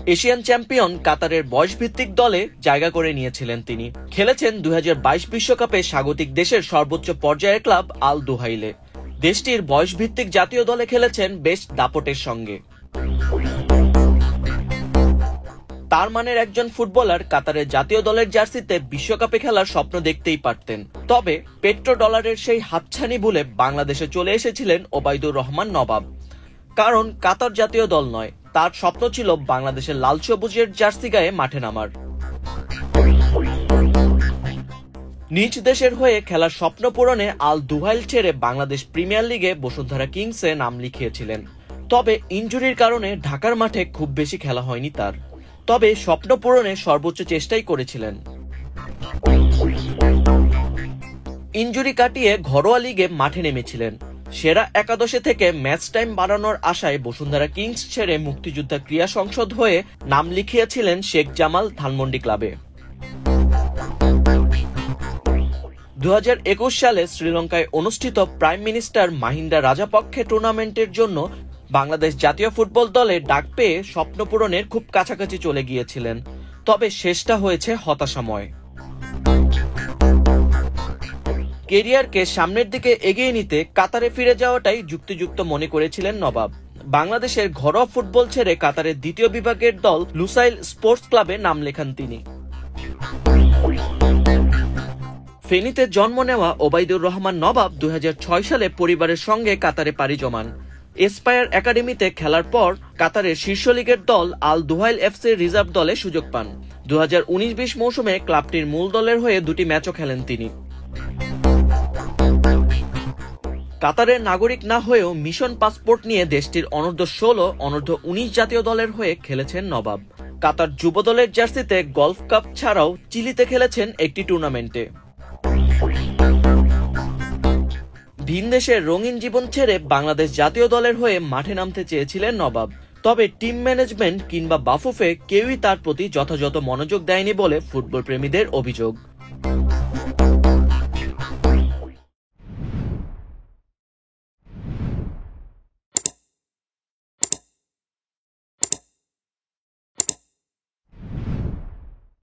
Asian champion কাতারের বয়সভিত্তিক দলে জায়গা করে নিয়েছিলেন তিনি। খেলেছেন 2022 বিশ্বকাপে স্বাগতিক দেশের সর্বোচ্চ পর্যায়ের ক্লাব আল দুহাইলে। দেশটির বয়সভিত্তিক জাতীয় দলে খেলেছেন বেশ দাপটের সঙ্গে। তার মানের একজন ফুটবলার কাতারের জাতীয় দলের জার্সিতে বিশ্বকাপে খেলার স্বপ্ন দেখতেই পারতেন। তবে পেট্রো ডলারের সেই হাতছানি ভুলে বাংলাদেশে চলে এসেছিলেন ওবায়দুর রহমান নবাব। কারণ কাতার জাতীয় দল নয়, তার স্বপ্ন ছিল বাংলাদেশের লাল সবুজের জার্সি গায়ে মাঠে নামার। নিজ দেশের হয়ে খেলার স্বপ্ন পূরণে আল দুহাইল ছেড়ে বাংলাদেশ প্রিমিয়ার লিগে বসুন্ধরা কিংসে নাম লিখিয়েছিলেন। তবে ইনজুরির কারণে ঢাকার মাঠে খুব বেশি খেলা হয়নি তার। তবে স্বপ্ন পূরণে সর্বোচ্চ চেষ্টাই করেছিলেন। ইনজুরি কাটিয়ে ঘরোয়া লিগে মাঠে নেমেছিলেন। সেরা একাদশে থেকে ম্যাচ টাইম বাড়ানোর আশায় বসুন্ধরা কিংস ছেড়ে মুক্তিযোদ্ধা ক্রীড়া সংসদ হয়ে নাম লিখিয়েছিলেন শেখ জামাল ধানমন্ডি ক্লাবে। 2021 সালে শ্রীলঙ্কায় অনুষ্ঠিত প্রাইম মিনিস্টার মাহিন্দা রাজাপক্ষে টুর্নামেন্টের জন্য বাংলাদেশ জাতীয় ফুটবল দলে ডাক পেয়ে স্বপ্ন পূরণের খুব কাছাকাছি চলে গিয়েছিলেন। তবে শেষটা হয়েছে হতাশাময়। ক্যারিয়ারকে সামনের দিকে এগিয়ে নিতে কাতারে ফিরে যাওয়াটাই যুক্তিযুক্ত মনে করেছিলেন নবাব। বাংলাদেশের ঘরোয়া ফুটবল ছেড়ে কাতারের দ্বিতীয় বিভাগের দল লুসাইল স্পোর্টস ক্লাবে নাম লেখান তিনি। ফেনীতে জন্ম নেওয়া ওবায়দুর রহমান নবাব 2006 সালে পরিবারের সঙ্গে কাতারে পাড়ি জমান। এসপায়ার একাডেমিতে খেলার পর কাতারের শীর্ষ লিগের দল আল দুহাইল এফসির রিজার্ভ দলে সুযোগ পান। 2019-20 মৌসুমে ক্লাবটির মূল দলের হয়ে 2টি ম্যাচও খেলেন তিনি। কাতারের নাগরিক না হয়েও মিশন পাসপোর্ট নিয়ে দেশটির অনূর্ধ্ব-16, অনূর্ধ্ব-19 জাতীয় দলের হয়ে খেলেছেন নবাব। কাতার যুব দলের জার্সিতে গলফ কাপ ছাড়াও চিলিতে খেলেছেন একটি টুর্নামেন্টে। ভিন দেশের রঙিন জীবন ছেড়ে বাংলাদেশ জাতীয় দলের হয়ে মাঠে নামতে চেয়েছিলেন নবাব। তবে টিম ম্যানেজমেন্ট কিংবা বাফুফে কেউই তার প্রতি যথাযথ মনোযোগ দেয়নি বলে ফুটবল প্রেমীদের অভিযোগ।